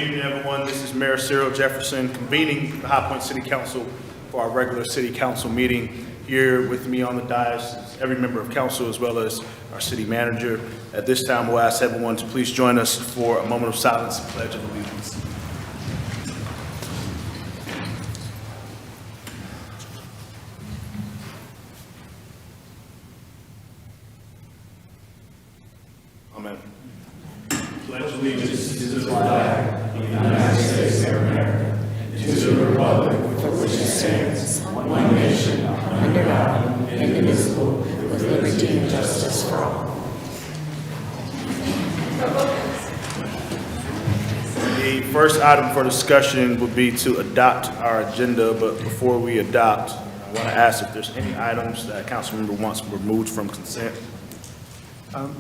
evening, everyone. This is Mayor Cyril Jefferson convening the High Point City Council for our regular City Council meeting. Here with me on the dais is every member of council as well as our city manager. At this time, we'll ask everyone to please join us for a moment of silence and pledge of allegiance. Amen. Pledge allegiance to the flag of the United States of America and to the republic for which it stands, one nation, under God, indivisible, with liberty and justice for all. The first item for discussion would be to adopt our agenda, but before we adopt, I want to ask if there's any items that council member wants removed from consent.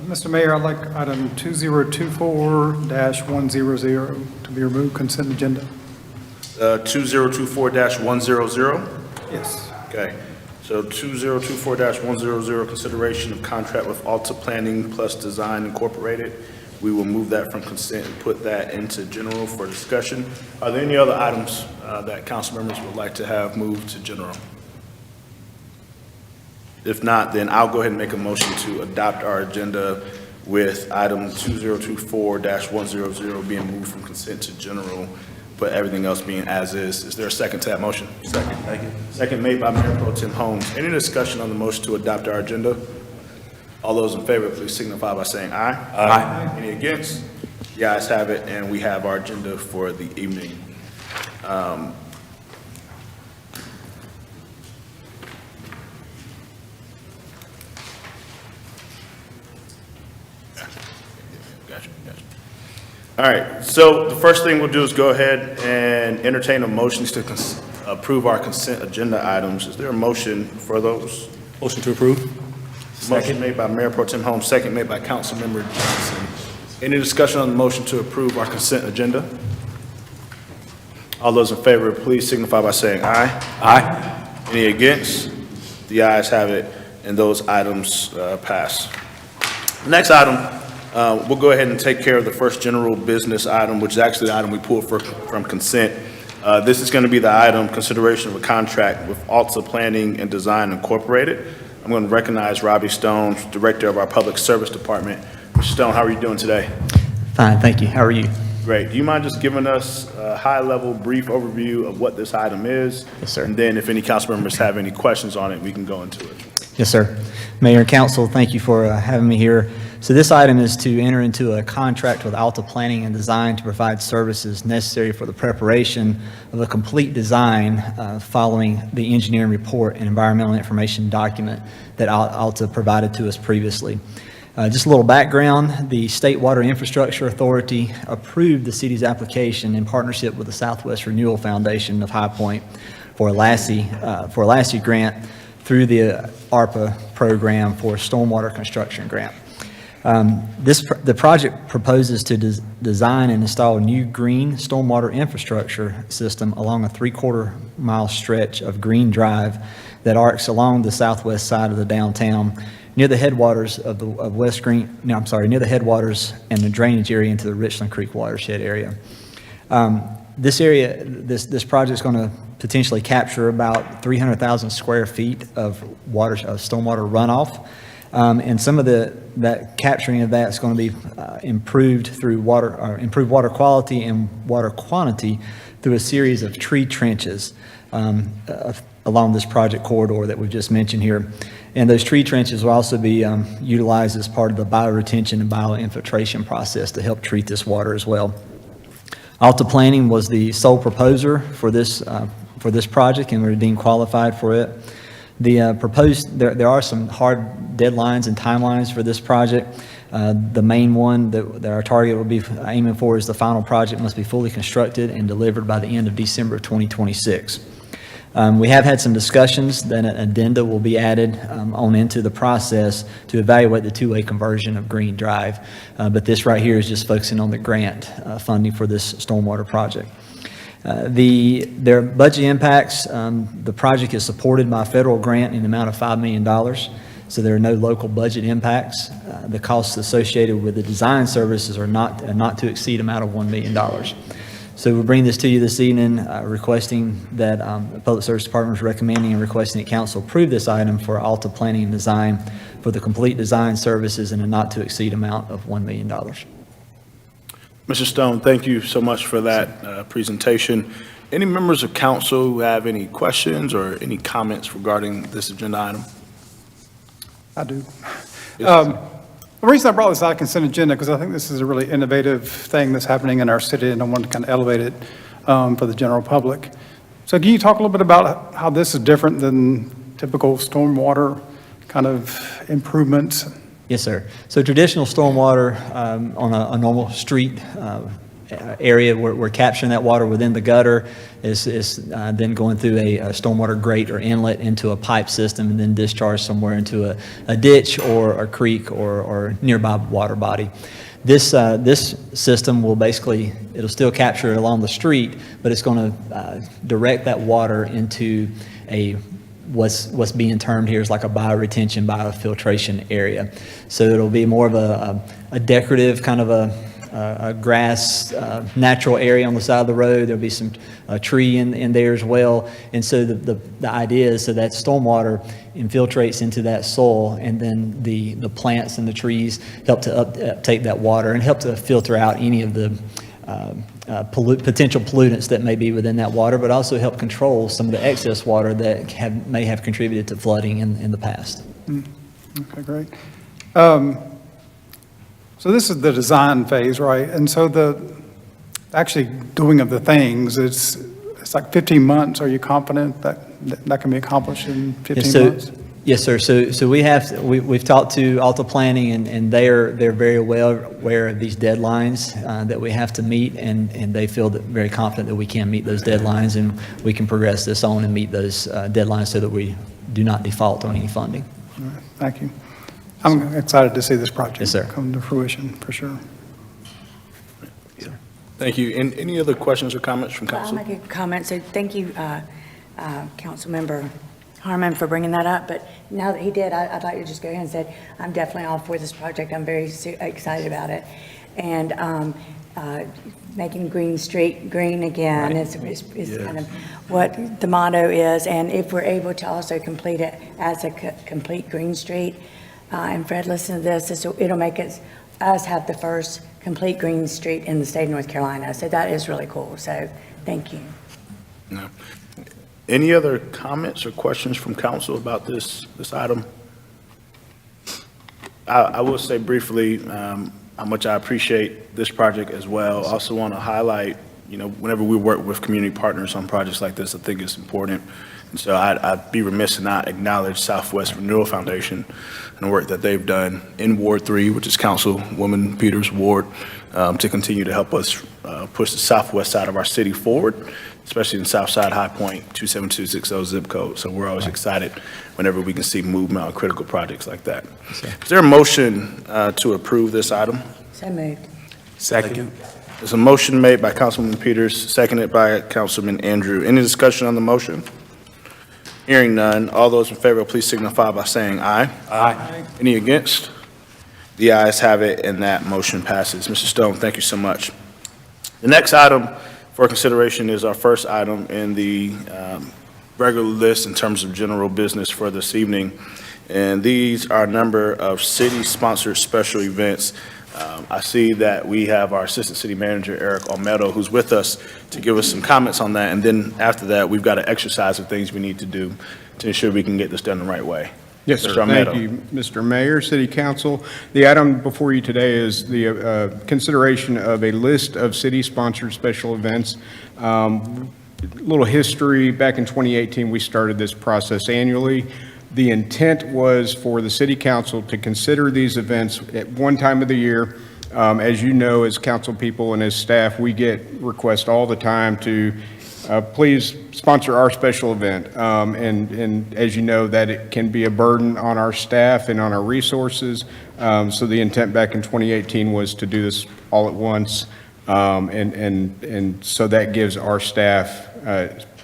Mr. Mayor, I'd like item 2024-100 to be removed consent agenda. 2024-100? Yes. Okay. So 2024-100, consideration of contract with Alta Planning Plus Design Incorporated. We will move that from consent and put that into general for discussion. Are there any other items that council members would like to have moved to general? If not, then I'll go ahead and make a motion to adopt our agenda with item 2024-100 being moved from consent to general, but everything else being as is. Is there a second to that motion? Second, thank you. Second made by Mayor Pro Tem Holmes. Any discussion on the motion to adopt our agenda? All those in favor, please signify by saying aye. Aye. Any against? The ayes have it, and we have our agenda for the evening. Gotcha. All right, so the first thing we'll do is go ahead and entertain a motion to approve our consent agenda items. Is there a motion for those? Motion to approve. Motion made by Mayor Pro Tem Holmes, second made by Councilmember Johnson. Any discussion on the motion to approve our consent agenda? All those in favor, please signify by saying aye. Aye. Any against? The ayes have it, and those items pass. Next item, we'll go ahead and take care of the first general business item, which is actually the item we pulled from consent. This is going to be the item, consideration of a contract with Alta Planning and Design Incorporated. I'm going to recognize Robbie Stone, Director of our Public Service Department. Mr. Stone, how are you doing today? Fine, thank you. How are you? Great. Do you mind just giving us a high-level, brief overview of what this item is? Yes, sir. And then if any council members have any questions on it, we can go into it. Yes, sir. Mayor and Council, thank you for having me here. So this item is to enter into a contract with Alta Planning and Design to provide services necessary for the preparation of a complete design following the engineering report and environmental information document that Alta provided to us previously. Just a little background, the State Water Infrastructure Authority approved the city's application in partnership with the Southwest Renewal Foundation of High Point for a LASSI grant through the ARPA program for a stormwater construction grant. The project proposes to design and install a new green stormwater infrastructure system along a 3/4 mile stretch of Green Drive that arcs along the southwest side of the downtown near the headwaters of near the headwaters and the drainage area into the Richland Creek watershed area. This project is going to potentially capture about 300,000 square feet of stormwater runoff. And some of that capturing of that is going to be improved through improved water quality and water quantity through a series of tree trenches along this project corridor that we've just mentioned here. And those tree trenches will also be utilized as part of the bioretention and bioinfiltration process to help treat this water as well. Alta Planning was the sole proposer for this project, and we're deemed qualified for it. The there are some hard deadlines and timelines for this project. The main one that our target will be aiming for is the final project must be fully constructed and delivered by the end of December of 2026. We have had some discussions that an addenda will be added on into the process to evaluate the two-way conversion of Green Drive. But this right here is just focusing on the grant funding for this stormwater project. Their budget impacts, the project is supported by a federal grant in the amount of $5 million. So there are no local budget impacts. The costs associated with the design services are not to exceed amount of $1 million. So we bring this to you this evening, requesting that the Public Service Department is recommending and requesting that council approve this item for Alta Planning and Design for the complete design services in a not-to-exceed amount of $1 million. Mr. Stone, thank you so much for that presentation. Any members of council who have any questions or any comments regarding this agenda item? I do. Yes. The reason I brought this out of consent agenda, because I think this is a really innovative thing that's happening in our city, and I want to kind of elevate it for the general public. So can you talk a little bit about how this is different than typical stormwater kind of improvements? Yes, sir. So traditional stormwater on a normal street area, we're capturing that water within the gutter, is then going through a stormwater grate or inlet into a pipe system and then discharged somewhere into a ditch or a creek or nearby water body. This system will basically, it'll still capture it along the street, but it's going to direct that water into what's being termed here is like a bioretention, biofiltration area. So it'll be more of a decorative kind of a grass, natural area on the side of the road. There'll be some tree in there as well. And so the idea is so that stormwater infiltrates into that soil, and then the plants and the trees help to uptake that water and help to filter out any of the potential pollutants that may be within that water, but also help control some of the excess water that may have contributed to flooding in the past. Okay, great. So this is the design phase, right? And so the actually doing of the things, it's like 15 months. Are you confident that that can be accomplished in 15 months? Yes, sir. So we've talked to Alta Planning, and they're very well aware of these deadlines that we have to meet, and they feel very confident that we can meet those deadlines, and we can progress this on and meet those deadlines so that we do not default on any funding. All right, thank you. I'm excited to see this project Yes, sir. come to fruition, for sure. Thank you. And any other questions or comments from I'll council? make a comment. So thank you, Councilmember Harmon, for bringing that up. But now that he did, I'd like to just go ahead and say, I'm definitely all for this project. I'm very excited about it. And making Green Street green again is kind of what the motto is. And if we're able to also complete it as a complete Green Street, and Fred, listen to this, it'll make us have the first complete Green Street in the state of North Carolina. So that is really cool. So thank you. No. Any other comments or questions from council about this item? I will say briefly how much I appreciate this project as well. I also want to highlight, whenever we work with community partners on projects like this, I think it's important. And so I'd be remiss to not acknowledge Southwest Renewal Foundation and the work that they've done in Ward 3, which is Councilwoman Peters' ward, to continue to help us push the southwest side of our city forward, especially in Southside High Point, 27260 zip code. So we're always excited whenever we can see movement on critical projects like that. Is there a motion to approve this item? So moved. Second. There's a motion made by Councilman Peters, seconded by Councilman Andrew. Any discussion on the motion? Hearing none, all those in favor, please signify by saying aye. Aye. Any against? The ayes have it, and that motion passes. Mr. Stone, thank you so much. The next item for consideration is our first item in the regular list in terms of general business for this evening, and these are a number of city-sponsored special events. I see that we have our Assistant City Manager, Eric Olmedo, who's with us to give us some comments on that. And then after that, we've got an exercise of things we need to do to ensure we can get this done the right way. Yes, sir. Mr. Olmedo. Thank you, Mr. Mayor, City Council. The item before you today is the consideration of a list of city-sponsored special events. Little history, back in 2018, we started this process annually. The intent was for the City Council to consider these events at one time of the year. As you know, as council people and as staff, we get requests all the time to please sponsor our special event. And as you know, that it can be a burden on our staff and on our resources. So the intent back in 2018 was to do this all at once. And so that gives our staff,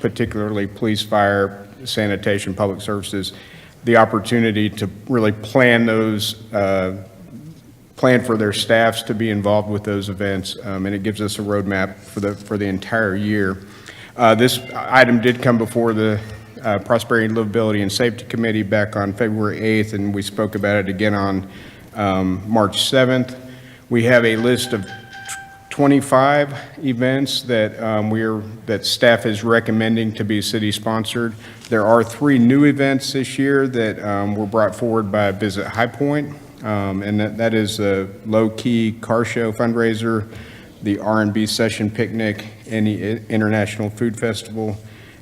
particularly police, fire, sanitation, public services, the opportunity to really plan plan for their staffs to be involved with those events, and it gives us a roadmap for the entire year. This item did come before the Prosperity, Livability, and Safety Committee back on February 8th, and we spoke about it again on March 7th. We have a list of 25 events that that staff is recommending to be city-sponsored. There are 3 new events this year that were brought forward by Visit High Point, and that is a low-key car show fundraiser, the R&B Session Picnic, and the International Food Festival.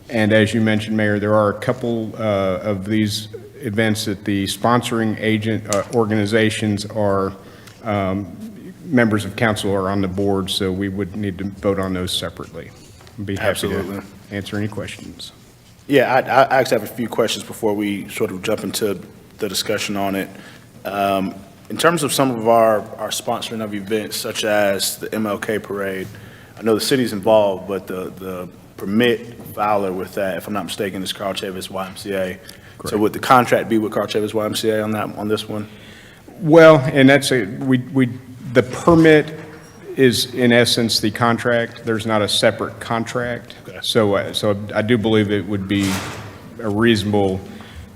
And as you mentioned, Mayor, there are a couple of these events that the sponsoring agent organizations are members of council are on the board, so we would need to vote on those separately. I'd be happy Absolutely. to answer any questions. Yeah, I actually have a few questions before we sort of jump into the discussion on it. In terms of some of our sponsoring of events, such as the MLK Parade, I know the city's involved, but the permit filer with that, if I'm not mistaken, is Carl Chavis YMCA. So would the contract be with Carl Chavis YMCA on this one? Well, and that's the permit is in essence the contract. There's not a separate contract. Okay. So I do believe it would be a reasonable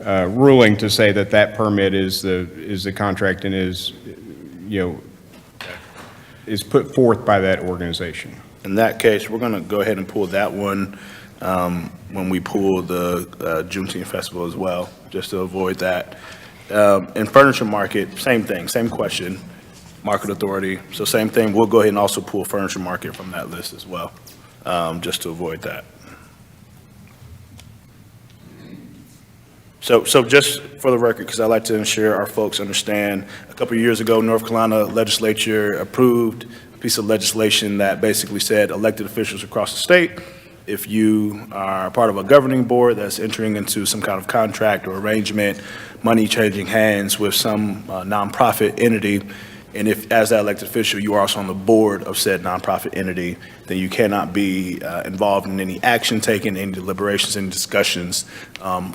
ruling to say that that permit is the contract and is put forth by that organization. In that case, we're going to go ahead and pull that one when we pull the Juneteenth Festival as well, just to avoid that. In Furniture Market, same thing, same question, Market Authority. So same thing, we'll go ahead and also pull Furniture Market from that list as well, just to avoid that. So just for the record, because I like to ensure our folks understand, a couple of years ago, North Carolina legislature approved a piece of legislation that basically said elected officials across the state, if you are part of a governing board that's entering into some kind of contract or arrangement, money changing hands with some nonprofit entity, and if, as that elected official, you are also on the board of said nonprofit entity, then you cannot be involved in any action taken, any deliberations, any discussions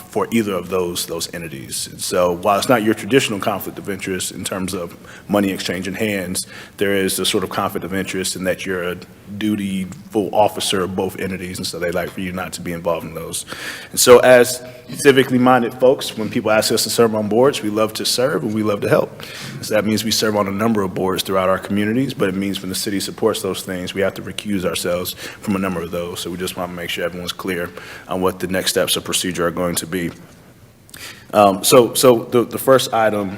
for either of those entities. And so while it's not your traditional conflict of interest in terms of money exchanging hands, there is a sort of conflict of interest in that you're a dutiful officer of both entities, and so they like for you not to be involved in those. And so as civically minded folks, when people ask us to serve on boards, we love to serve and we love to help. So that means we serve on a number of boards throughout our communities, but it means when the city supports those things, we have to recuse ourselves from a number of those. So we just want to make sure everyone's clear on what the next steps of procedure are going to be. So the first item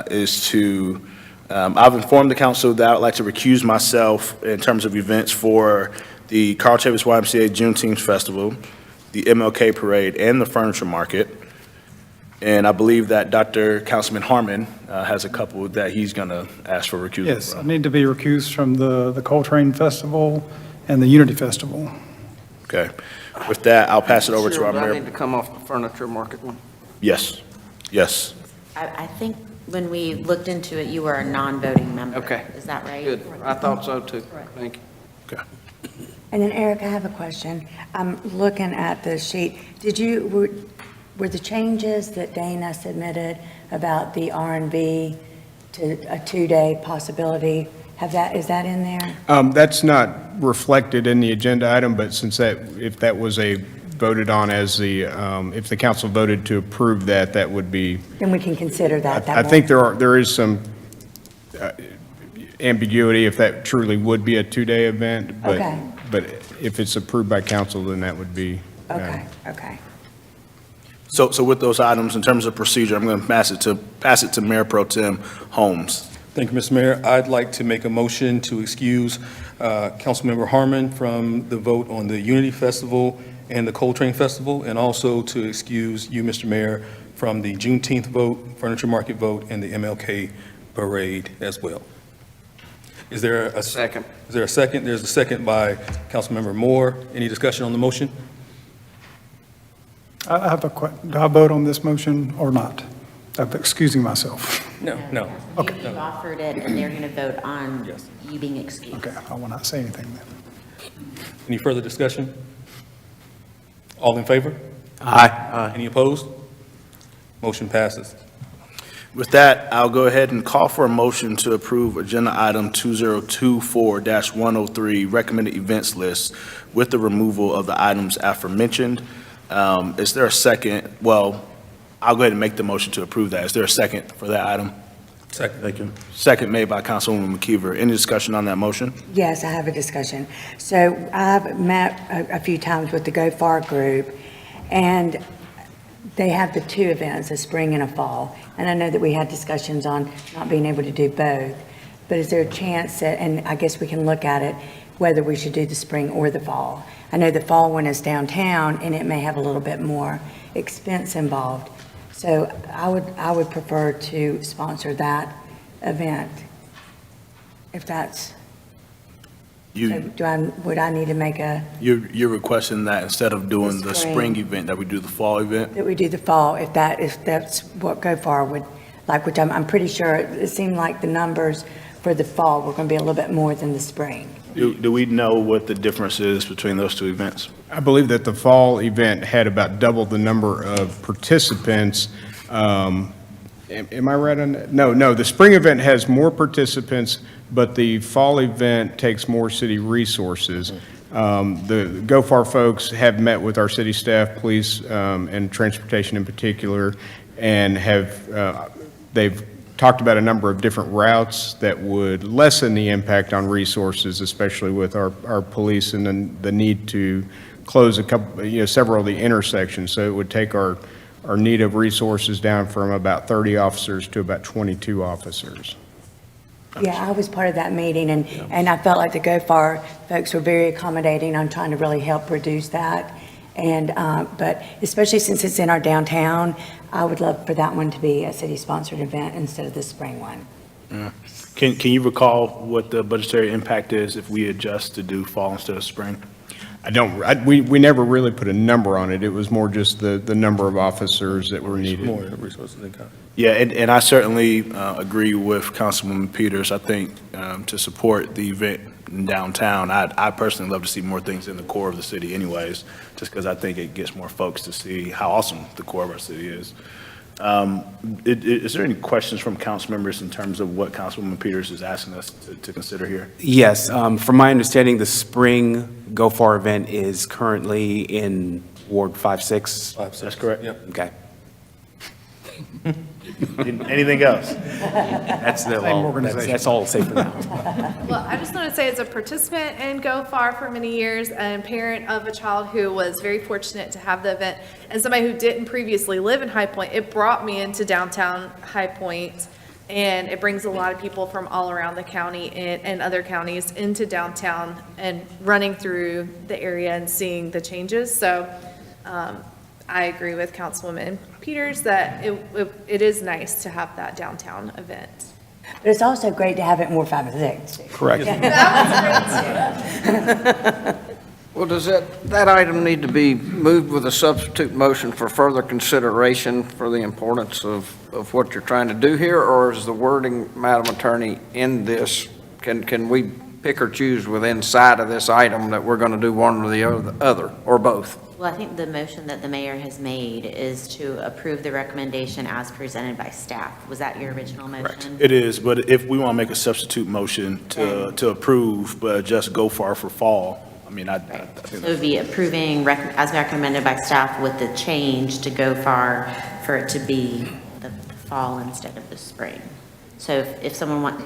is to, I've informed the council that I would like to recuse myself in terms of events for the Carl Chavis YMCA Juneteenth Festival, the MLK Parade, and the Furniture Market. And I believe that Dr. Councilman Harmon has a couple that he's going to ask for recusal Yes, I from. need to be recused from the Coltrane Festival and the Unity Festival. Okay. With that, I'll pass it over to our Sure, but I need mayor. to come off the Furniture Market one. Yes, yes. I think when we looked into it, you were a non-voting member. Okay. Is that right? Good, I thought so too. Thank you. Okay. And then Eric, I have a question. I'm looking at the sheet. Were the changes that Dana submitted about the R&B to a 2-day possibility, is that in there? That's not reflected in the agenda item, but since if that was voted on as if the council voted to approve that, that would be, Then we can consider that. I think there is some ambiguity if that truly would be a 2-day event, Okay. but if it's approved by council, then that would be. Okay. So with those items, in terms of procedure, I'm going to pass it to Mayor Pro Tem Holmes. Thank you, Mr. Mayor. I'd like to make a motion to excuse Councilmember Harmon from the vote on the Unity Festival and the Coltrane Festival, and also to excuse you, Mr. Mayor, from the Juneteenth vote, Furniture Market vote, and the MLK Parade as well. Is there a Second. Is there a second? There's a second by Councilmember Moore. Any discussion on the motion? I have do I vote on this motion or not? I'm excusing myself. No. You offered it, and they're going to vote on Yes. you being excused. Okay, I will not say anything then. Any further discussion? All in favor? Aye. Any opposed? Motion passes. With that, I'll go ahead and call for a motion to approve Agenda Item 2024-103, Recommended Events List, with the removal of the items aforementioned. Is there a second? Well, I'll go ahead and make the motion to approve that. Is there a second for that item? Second. Thank you. Second made by Councilwoman McKeever. Any discussion on that motion? Yes, I have a discussion. So I've met a few times with the Go Far group, and they have the two events, a spring and a fall. And I know that we had discussions on not being able to do both. But is there a chance that, and I guess we can look at it, whether we should do the spring or the fall? I know the fall one is downtown, and it may have a little bit more expense involved. So I would prefer to sponsor that event, if that's, so would I need to make You're requesting that instead of doing The the spring. spring event, that we do the fall event? that we do the fall, if that's what Go Far would like, which I'm pretty sure, it seemed like the numbers for the fall were going to be a little bit more than the spring. Do we know what the difference is between those two events? I believe that the fall event had about double the number of participants. Am I right on that? No, the spring event has more participants, but the fall event takes more city resources. The Go Far folks have met with our city staff, police, and transportation in particular, and they've talked about a number of different routes that would lessen the impact on resources, especially with our police and then the need to close several of the intersections. So it would take our need of resources down from about 30 officers to about 22 officers. Yeah, I was part of that meeting, and I felt like the Go Far folks were very accommodating on trying to really help reduce that. And, but especially since it's in our downtown, I would love for that one to be a city-sponsored event instead of the spring one. Can you recall what the budgetary impact is if we adjust to do fall instead of spring? We never really put a number on it. It was more just the number of officers that were needed. More resources than got. Yeah, and I certainly agree with Councilwoman Peters. I think to support the event in downtown, I personally love to see more things in the core of the city anyways, just because I think it gets more folks to see how awesome the core of our city is. Is there any questions from council members in terms of what Councilwoman Peters is asking us to consider here? Yes, from my understanding, the spring Go Far event is currently in Ward 5-6. That's correct? Yep. Okay. Anything else? That's the Same all, organization. that's all I'll say for now. Well, I just want to say, as a participant in Go Far for many years and parent of a child who was very fortunate to have the event, and somebody who didn't previously live in High Point, it brought me into downtown High Point, and it brings a lot of people from all around the county and other counties into downtown and running through the area and seeing the changes. So I agree with Councilwoman Peters that it is nice to have that downtown event. But it's also great to have it in Ward 5 and 6. Correct. Well, does that item need to be moved with a substitute motion for further consideration for the importance of what you're trying to do here? Or is the wording, Madam Attorney, in this, can we pick or choose within inside of this item that we're going to do one or the other, or both? Well, I think the motion that the mayor has made is to approve the recommendation as presented by staff. Was that your original motion? It is, but if we want to make a substitute motion to approve, but just Go Far for fall, I mean, I think So it would be approving as recommended by staff with the change to Go Far for it to be the fall instead of the spring. So if someone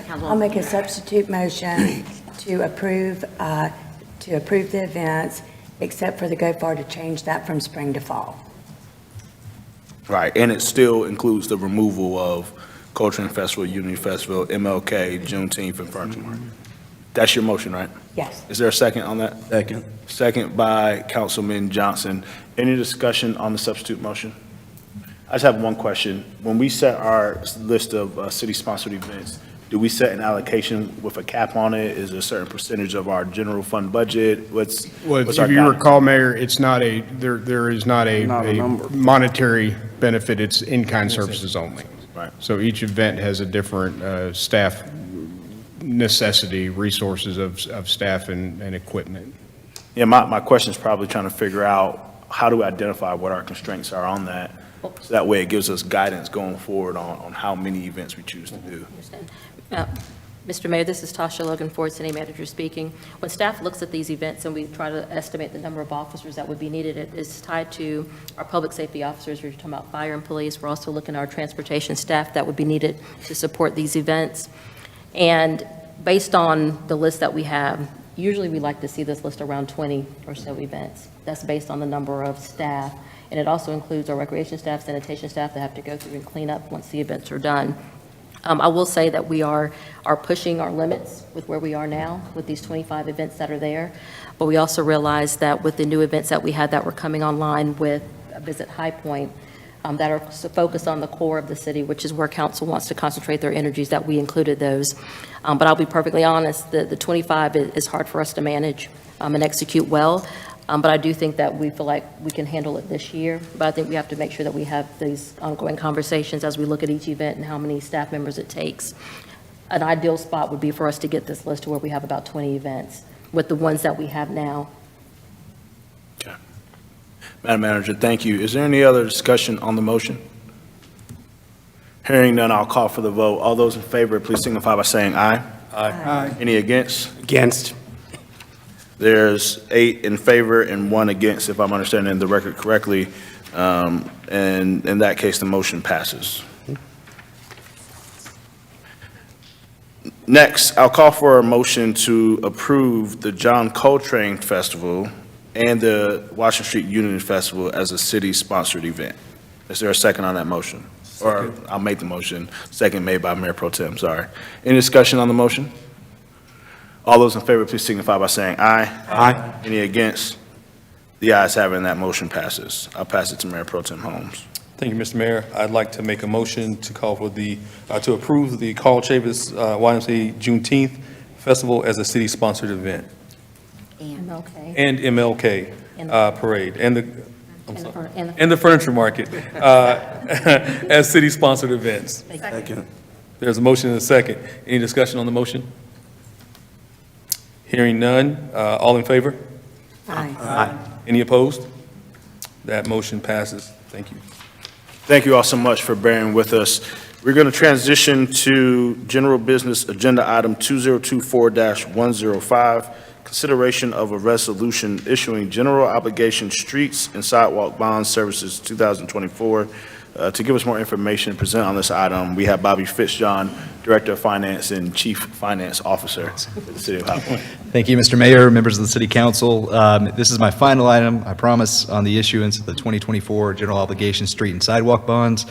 council I'll make a substitute motion to approve the events, except for the Go Far, to change that from spring to fall. Right, and it still includes the removal of Coltrane Festival, Unity Festival, MLK, Juneteenth, and Furniture Market. That's your motion, right? Yes. Is there a second on that? Second. Second by Councilman Johnson. Any discussion on the substitute motion? I just have one question. When we set our list of city-sponsored events, do we set an allocation with a cap on it? Is it a certain percentage of our general fund budget? What's Well, our if you guidance? recall, Mayor, it's not there is not a Not a number. monetary benefit, it's in-kind services only. Right. So each event has a different staff necessity, resources of staff and equipment. Yeah, my question is probably trying to figure out how do we identify what our constraints are on that? So that way it gives us guidance going forward on how many events we choose to do. Understand. Mr. Mayor, this is Tasha Logan Ford, City Manager speaking. When staff looks at these events and we try to estimate the number of officers that would be needed, it is tied to our public safety officers. We're talking about fire and police. We're also looking at our transportation staff that would be needed to support these events. And based on the list that we have, usually we like to see this list around 20 or so events. That's based on the number of staff. And it also includes our recreation staff, sanitation staff that have to go through and clean up once the events are done. I will say that we are pushing our limits with where we are now with these 25 events that are there. But we also realize that with the new events that we had that were coming online with Visit High Point, that are focused on the core of the city, which is where council wants to concentrate their energies, that we included those. But I'll be perfectly honest, the 25 is hard for us to manage and execute well. But I do think that we feel like we can handle it this year. But I think we have to make sure that we have these ongoing conversations as we look at each event and how many staff members it takes. An ideal spot would be for us to get this list to where we have about 20 events with the ones that we have now. Okay. Madam Manager, thank you. Is there any other discussion on the motion? Hearing none, I'll call for the vote. All those in favor, please signify by saying aye. Aye. Any against? Against. There's 8 in favor and 1 against, if I'm understanding the record correctly. And in that case, the motion passes. Next, I'll call for a motion to approve the John Coltrane Festival and the Washington Street Unity Festival as a city-sponsored event. Is there a second on that motion? Or I'll make the motion. Second made by Mayor Pro Tem, sorry. Any discussion on the motion? All those in favor, please signify by saying aye. Aye. Any against? The ayes have it, and that motion passes. I'll pass it to Mayor Pro Tem Holmes. Thank you, Mr. Mayor. I'd like to make a motion to call for to approve the Carl Chavis YMCA Juneteenth Festival as a city-sponsored event, Okay. and MLK Parade, and the Furniture Market as city-sponsored events. Second. There's a motion and a second. Any discussion on the motion? Hearing none. All in favor? Aye. Any opposed? That motion passes. Thank you. Thank you all so much for bearing with us. We're going to transition to general business agenda item 2024-105, consideration of a resolution issuing general obligation streets and sidewalk bond services 2024. To give us more information and present on this item, we have Bobby Fitzjohn, Director of Finance and Chief Finance Officer for the City of High Point. Thank you, Mr. Mayor, members of the City Council. This is my final item, I promise, on the issuance of the 2024 General Obligation Street and Sidewalk Bonds.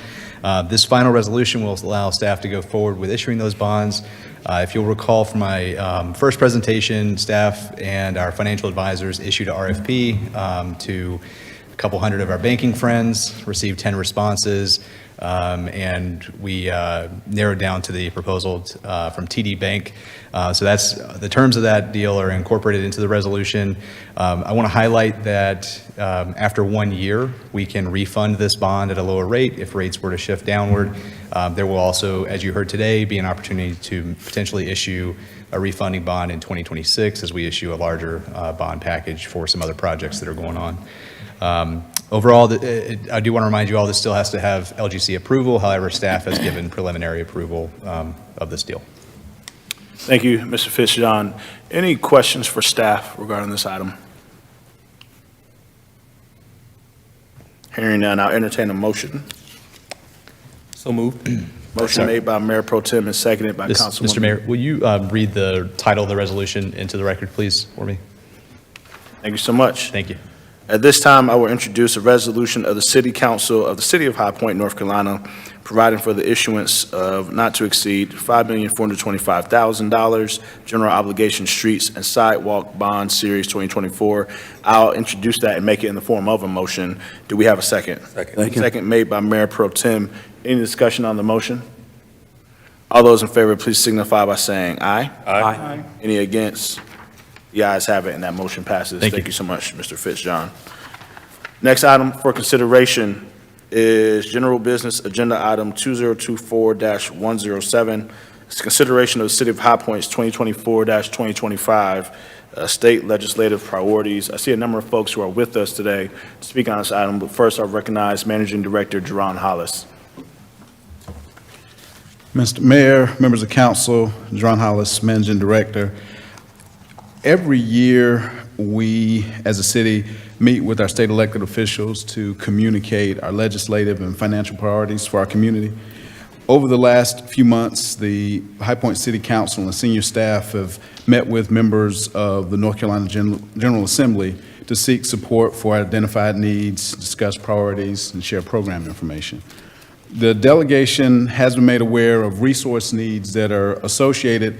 This final resolution will allow staff to go forward with issuing those bonds. If you'll recall from my first presentation, staff and our financial advisors issued a RFP to a couple hundred of our banking friends, received 10 responses, and we narrowed down to the proposal from TD Bank. So that's, the terms of that deal are incorporated into the resolution. I want to highlight that after 1 year, we can refund this bond at a lower rate if rates were to shift downward. There will also, as you heard today, be an opportunity to potentially issue a refunding bond in 2026 as we issue a larger bond package for some other projects that are going on. Overall, I do want to remind you all this still has to have LGC approval. However, staff has given preliminary approval of this deal. Thank you, Mr. Fitzjohn. Any questions for staff regarding this item? Hearing none, I'll entertain a motion. So moved. Motion made by Mayor Pro Tem and seconded by Councilwoman. Mr. Mayor, will you read the title of the resolution into the record, please, for me? Thank you so much. Thank you. At this time, I will introduce a resolution of the City Council of the City of High Point, North Carolina, providing for the issuance of not to exceed $5,425,000 General Obligation Streets and Sidewalk Bond Series 2024. I'll introduce that and make it in the form of a motion. Do we have a second? Second. Second made by Mayor Pro Tem. Any discussion on the motion? All those in favor, please signify by saying aye. Aye. Any against? The ayes have it, and that motion passes. Thank you. So much, Mr. Fitzjohn. Next item for consideration is general business agenda item 2024-107. It's consideration of the City of High Point's 2024-2025 state legislative priorities. I see a number of folks who are with us today to speak on this item, but first I'll recognize Managing Director Jerron Hollis. Mr. Mayor, members of council, Jerron Hollis, Managing Director. Every year, we, as a city, meet with our state elected officials to communicate our legislative and financial priorities for our community. Over the last few months, the High Point City Council and senior staff have met with members of the North Carolina General Assembly to seek support for identified needs, discuss priorities, and share program information. The delegation has been made aware of resource needs that are associated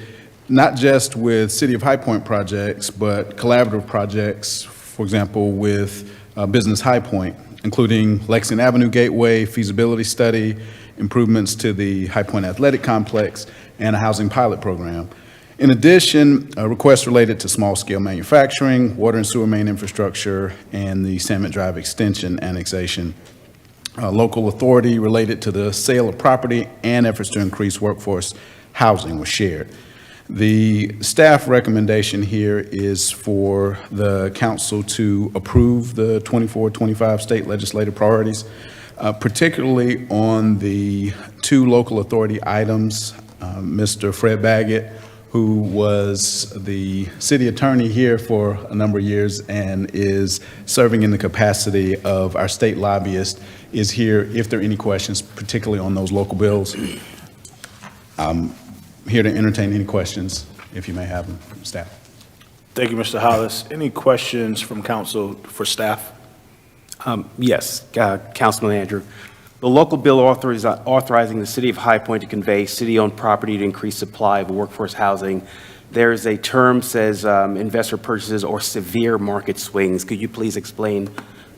not just with City of High Point projects, but collaborative projects, for example, with Business High Point, including Lexington Avenue Gateway, feasibility study, improvements to the High Point Athletic Complex, and a housing pilot program. In addition, requests related to small-scale manufacturing, water and sewer main infrastructure, and the Samet Drive Extension annexation. Local authority related to the sale of property and efforts to increase workforce housing was shared. The staff recommendation here is for the council to approve the 24-25 state legislative priorities, particularly on the two local authority items. Mr. Fred Baggett, who was the city attorney here for a number of years and is serving in the capacity of our state lobbyist, is here if there are any questions, particularly on those local bills. I'm here to entertain any questions, if you may have them, from staff. Thank you, Mr. Hollis. Any questions from council for staff? Yes, Councilman Andrew. The local bill authorizing the City of High Point to convey city-owned property to increase supply of workforce housing. There is a term says investor purchases or severe market swings. Could you please explain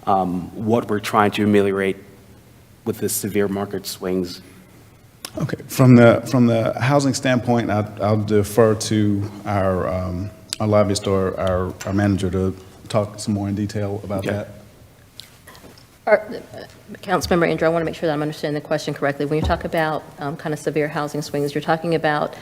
what we're trying to ameliorate with the severe market swings? Okay, from the housing standpoint, I'll defer to our lobbyist or our manager to talk some more in detail about that. Councilmember Andrew, I want to make sure that I'm understanding the question correctly. When you talk about kind of severe housing swings, you're talking about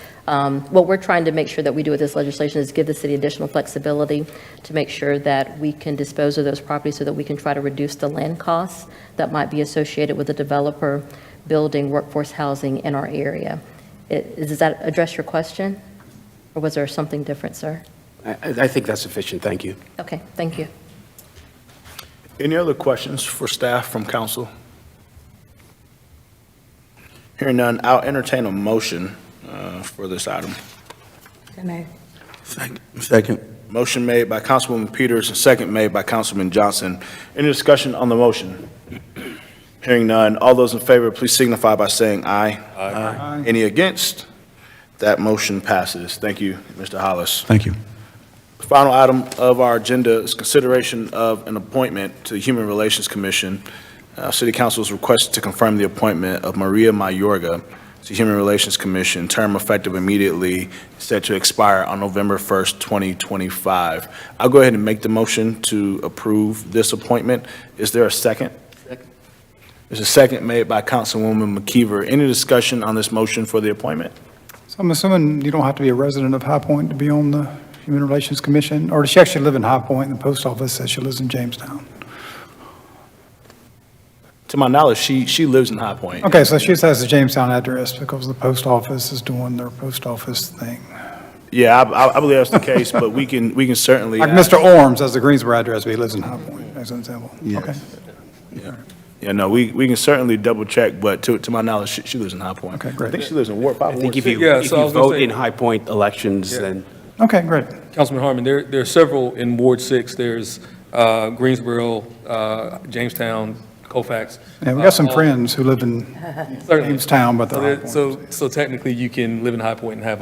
what we're trying to make sure that we do with this legislation is give the city additional flexibility to make sure that we can dispose of those properties so that we can try to reduce the land costs that might be associated with the developer building workforce housing in our area. Does that address your question? Or was there something different, sir? I think that's sufficient. Thank you. Okay, thank you. Any other questions for staff from council? Hearing none, I'll entertain a motion for this item. So moved. Second. Motion made by Councilwoman Peters and second made by Councilman Johnson. Any discussion on the motion? Hearing none, all those in favor, please signify by saying aye. Aye. Any against? That motion passes. Thank you, Mr. Hollis. Thank you. The final item of our agenda is consideration of an appointment to the Human Relations Commission. City Council is requested to confirm the appointment of Maria Mayorga to Human Relations Commission, term effective immediately, set to expire on November 1st, 2025. I'll go ahead and make the motion to approve this appointment. Is there a second? Second. There's a second made by Councilwoman McKeever. Any discussion on this motion for the appointment? So I'm assuming you don't have to be a resident of High Point to be on the Human Relations Commission, or does she actually live in High Point and the post office says she lives in Jamestown? To my knowledge, she lives in High Point. Okay, so she just has a Jamestown address because the post office is doing their post office thing. Yeah, I believe that's the case, but we can certainly. Like Mr. Orms has the Greensboro address, but he lives in High Point, as an example. Okay. Yeah, no, we can certainly double check, but to my knowledge, she lives in High Point. Okay, great. I think she lives in Ward 5. I think if you Yeah, so I was gonna vote say- in High Point elections, then Okay, great. Councilman Harmon, there are several in Ward 6. There's Greensboro, Jamestown, Colfax. Yeah, we got some friends who live in Certainly. Jamestown, but they're High Point. So technically, you can live in High Point and have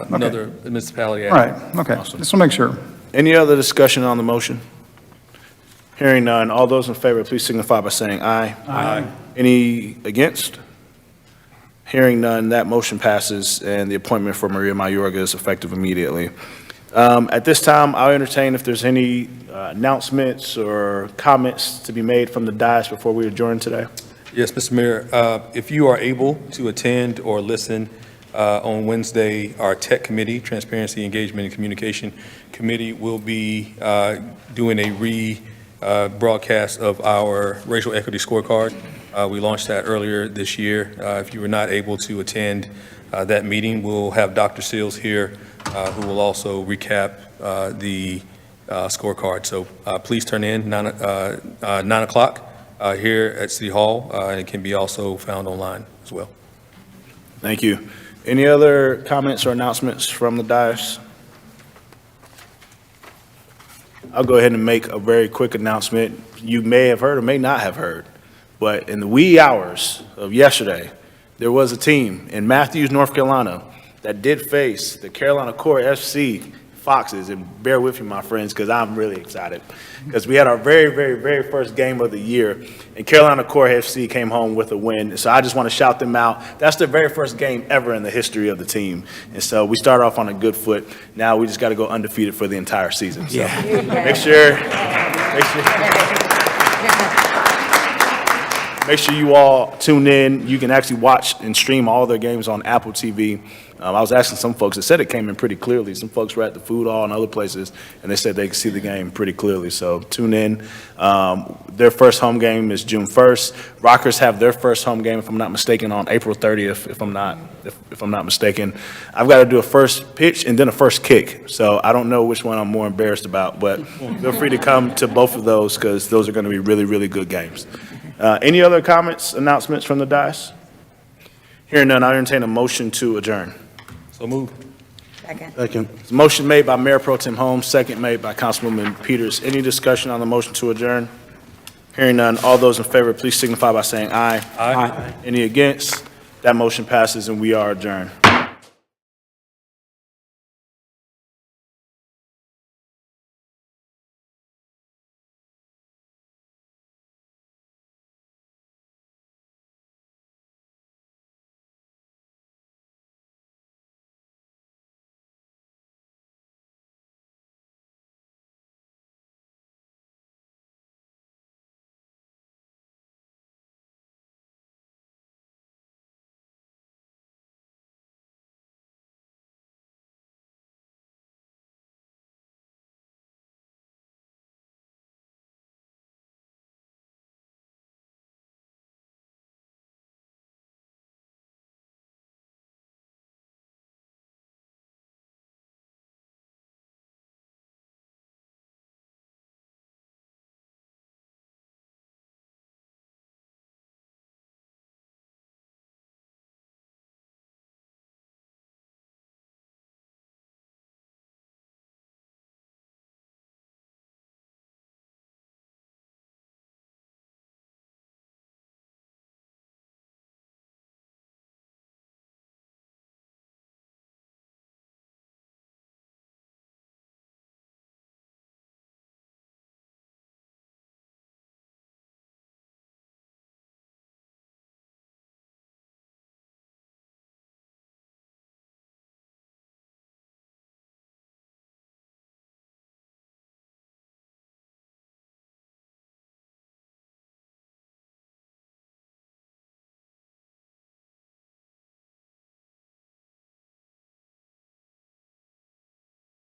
another municipality. Right, okay, just to make sure. Any other discussion on the motion? Hearing none, all those in favor, please signify by saying aye. Aye. Any against? Hearing none, that motion passes, and the appointment for Maria Mayorga is effective immediately. At this time, I'll entertain if there's any announcements or comments to be made from the dais before we adjourn today. Yes, Mr. Mayor, if you are able to attend or listen On Wednesday, our Tech Committee, Transparency, Engagement, and Communication Committee, will be doing a broadcast of our racial equity scorecard. We launched that earlier this year. If you were not able to attend that meeting, we'll have Dr. Seals here, who will also recap the scorecard. So please turn in 9 o'clock here at City Hall, and it can be also found online as well. Thank you. Any other comments or announcements from the dais? I'll go ahead and make a very quick announcement. You may have heard or may not have heard, but in the wee hours of yesterday, there was a team in Matthews, North Carolina, that did face the Carolina Core FC Foxes. And bear with me, my friends, because I'm really excited. Because we had our very, very, very first game of the year, and Carolina Core FC came home with a win. So I just want to shout them out. That's their very first game ever in the history of the team. And so we started off on a good foot. Now we just got to go undefeated for the entire season. So make sure you all tune in. You can actually watch and stream all their games on Apple TV. I was asking some folks that said it came in pretty clearly. Some folks were at the food hall and other places, and they said they could see the game pretty clearly. So tune in. Their first home game is June 1st. Rockers have their first home game, if I'm not mistaken, on April 30th, if I'm not mistaken. I've got to do a first pitch and then a first kick. So I don't know which one I'm more embarrassed about, but feel free to come to both of those because those are going to be really, really good games. Any other comments, announcements from the dais? Hearing none, I entertain a motion to adjourn. So moved. Second. Motion made by Mayor Pro Tem Holmes, second made by Councilwoman Peters. Any discussion on the motion to adjourn? Hearing none, all those in favor, please signify by saying aye. Aye. Any against? That motion passes and we are adjourned.